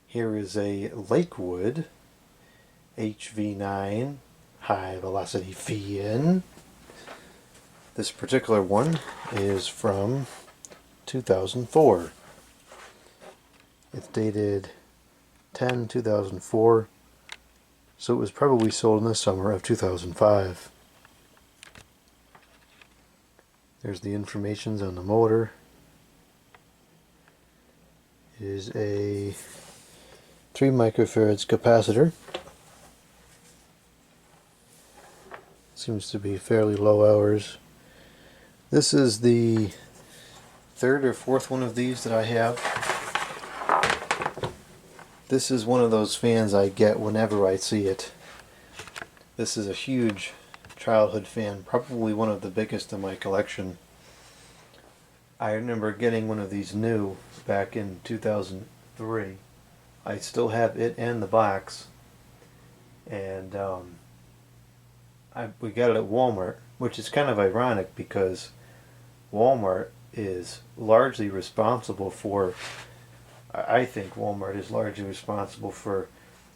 Here is a Lakewood HV-9 high velocity fan. This particular one is from 2004. It's dated 10/2004, so it was probably sold in the summer of 2005. There's the information on the motor. It is a 3 microfarads capacitor. Seems to be fairly low hours. This is the third or fourth one of these that I have. This is one of those fans I get whenever I see it. This is a huge childhood fan, probably one of the biggest in my collection. I remember getting one of these new back in 2003. I still have it and the box, and we got it at Walmart, which is kind of ironic because Walmart is largely responsible for, I think Walmart is largely responsible for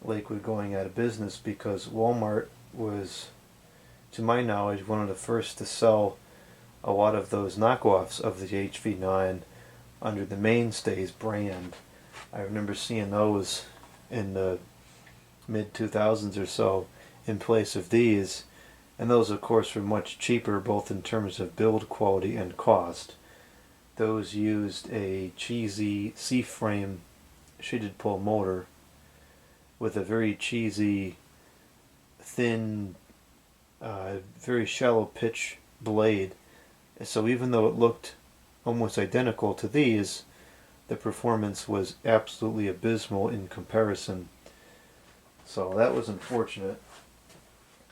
Lakewood going out of business, because Walmart was, to my knowledge, one of the first to sell a lot of those knockoffs of the HV-9 under the Mainstays brand. I remember seeing those in the mid-2000s or so in place of these, and those of course were much cheaper both in terms of build quality and cost. Those used a cheesy C-frame sheeted pull motor with a very cheesy, thin, very shallow pitch blade. So even though it looked almost identical to these, the performance was absolutely abysmal in comparison. So that was unfortunate.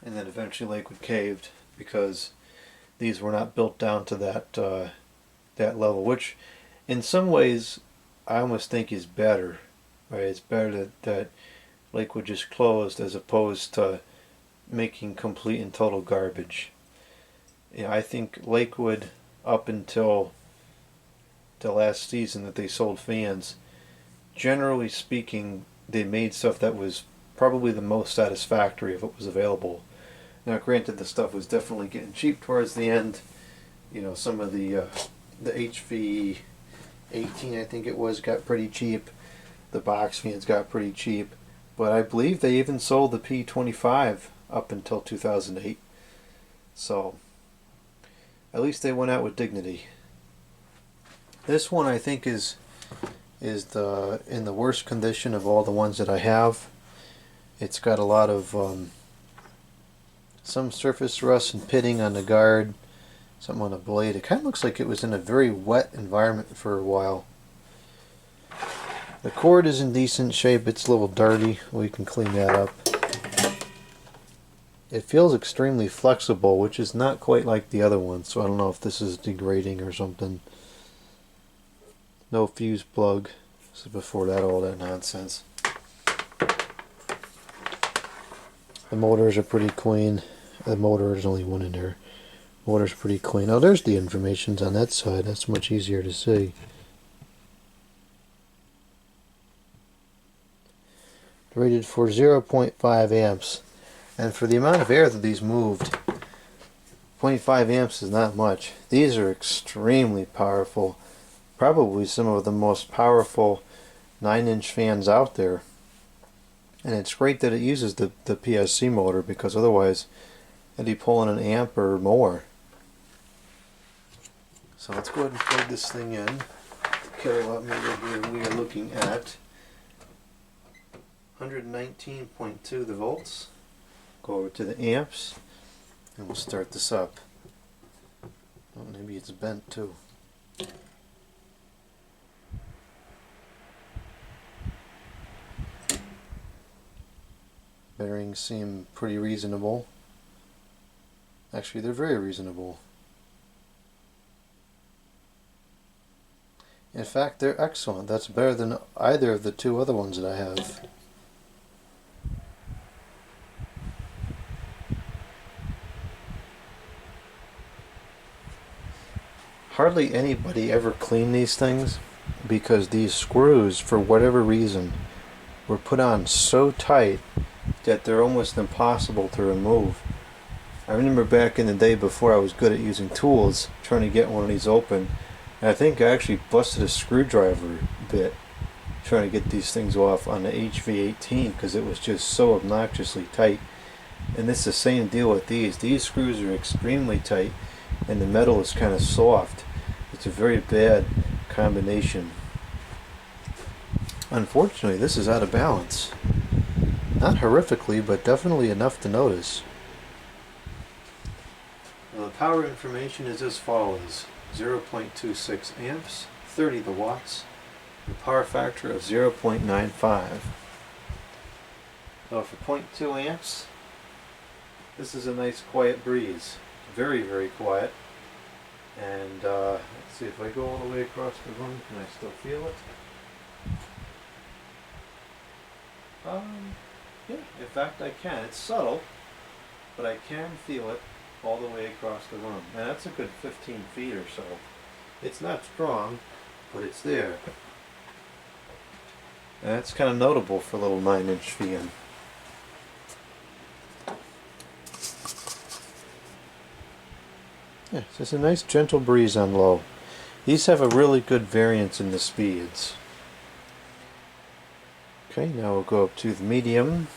And then eventually Lakewood caved because these were not built down to that level, which in some ways I almost think is better. Right? It's better that Lakewood just closed as opposed to making complete and total garbage. You know, I think Lakewood, up until the last season that they sold fans, generally speaking, they made stuff that was probably the most satisfactory if it was available. Now granted, the stuff was definitely getting cheap towards the end. You know, some of the HV-18, I think it was, got pretty cheap. The box fans got pretty cheap. But I believe they even sold the P25 up until 2008. So at least they went out with dignity. This one I think is in the worst condition of all the ones that I have. It's got a lot of some surface rust and pitting on the guard, something on the blade. It kind of looks like it was in a very wet environment for a while. The cord is in decent shape. It's a little dirty. We can clean that up. It feels extremely flexible, which is not quite like the other ones, so I don't know if this is degrading or something. No fuse plug. This is before all that nonsense. The motors are pretty clean. The motor, there's only one in there. Motor's pretty clean. Oh, there's the information on that side. That's much easier to see. Rated for 0.5 amps. And for the amount of air that these moved, 0.5 amps is not much. These are extremely powerful. Probably some of the most powerful 9-inch fans out there. And it's great that it uses the PSC motor, because otherwise it'd be pulling an amp or more. So let's go ahead and plug this thing in. Kilowatt meter here, we are looking at 119.2 the volts. Go over to the amps and we'll start this up. Oh, maybe it's bent too. Bearings seem pretty reasonable. Actually, they're very reasonable. In fact, they're excellent. That's better than either of the two other ones that I have. Hardly anybody ever cleaned these things, because these screws, for whatever reason, were put on so tight that they're almost impossible to remove. I remember back in the day before I was good at using tools, trying to get one of these open, and I think I actually busted a screwdriver bit trying to get these things off on the HV-9 because it was just so obnoxiously tight. And it's the same deal with these. These screws are extremely tight and the metal is kind of soft. It's a very bad combination. Unfortunately, this is out of balance. Not horrifically, but definitely enough to notice. Well, the power information is as follows: 0.26 amps, 30 watts, a power factor of 0.95. So for 0.2 amps, this is a nice quiet breeze. Very, very quiet. And let's see if I go all the way across the room, can I still feel it? Yeah, in fact I can. It's subtle, but I can feel it all the way across the room. And that's a good 15 feet or so. It's not strong, but it's there. And that's kind of notable for a little 9-inch fan. Yeah, it's just a nice gentle breeze on low. These have a really good variance in the speeds. Okay, now we'll go up to the medium.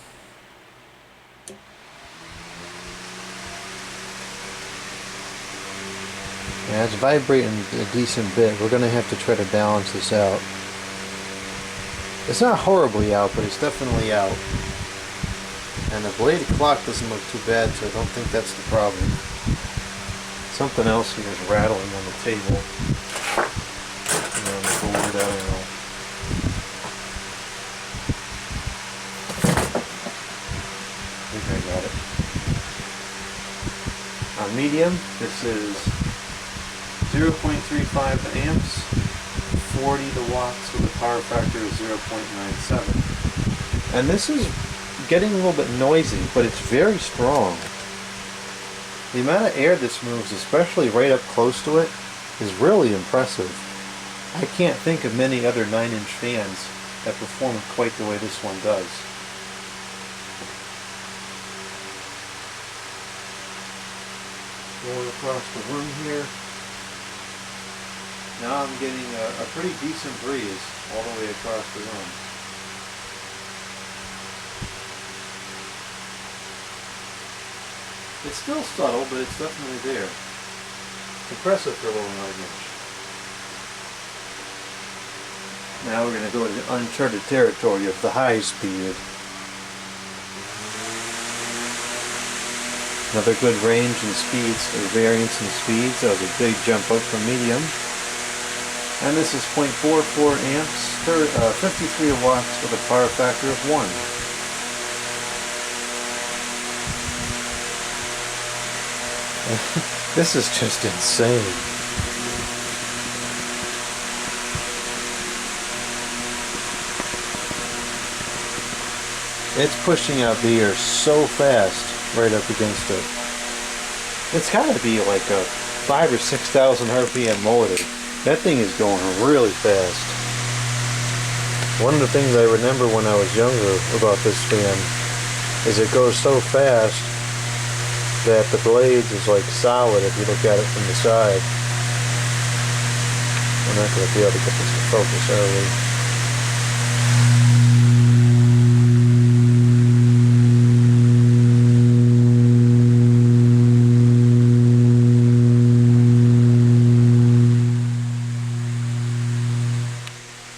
Yeah, it's vibrating a decent bit. We're going to have to try to balance this out. It's not horribly out, but it's definitely out. And the blade clock doesn't look too bad, so I don't think that's the problem. Something else here is rattling on the table. And on the board, I don't know. I think I got it. On medium, this is 0.35 amps, 40 watts with a power factor of 0.97. And this is getting a little bit noisy, but it's very strong. The amount of air this moves, especially right up close to it, is really impressive. I can't think of many other 9-inch fans that perform quite the way this one does. Going across the room here. Now I'm getting a pretty decent breeze all the way across the room. It's still subtle, but it's definitely there. Impressive for a little 9-inch. Now we're going to go to the uncharted territory of the high speed. Another good range and speeds, or variance in speeds. That was a big jump up from medium. And this is 0.44 amps, 53 watts with a power factor of 1. This is just insane. It's pushing out the air so fast right up against it. It's got to be like a 5,000 or 6,000 RPM motor. That thing is going really fast. One of the things I remember when I was younger about this fan is it goes so fast that the blades is like solid if you look at it from the side. I'm not going to be able to get this to focus early.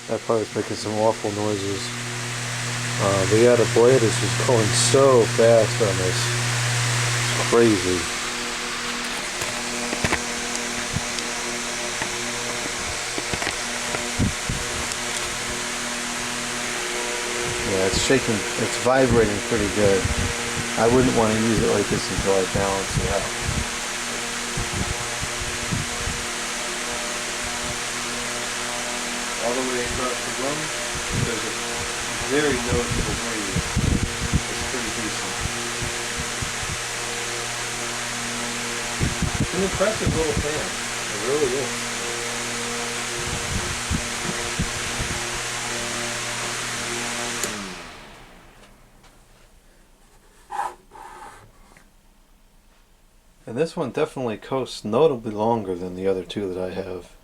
That part is making some awful noises. The other blade is just going so fast on this. It's crazy. Yeah, it's shaking, it's vibrating pretty good. I wouldn't want to use it like this until I balance it out. All the way across the room, there's a very noticeable breeze. It's pretty decent. It's an impressive little fan. It really is. And this one definitely coasts notably longer than the other two that I have.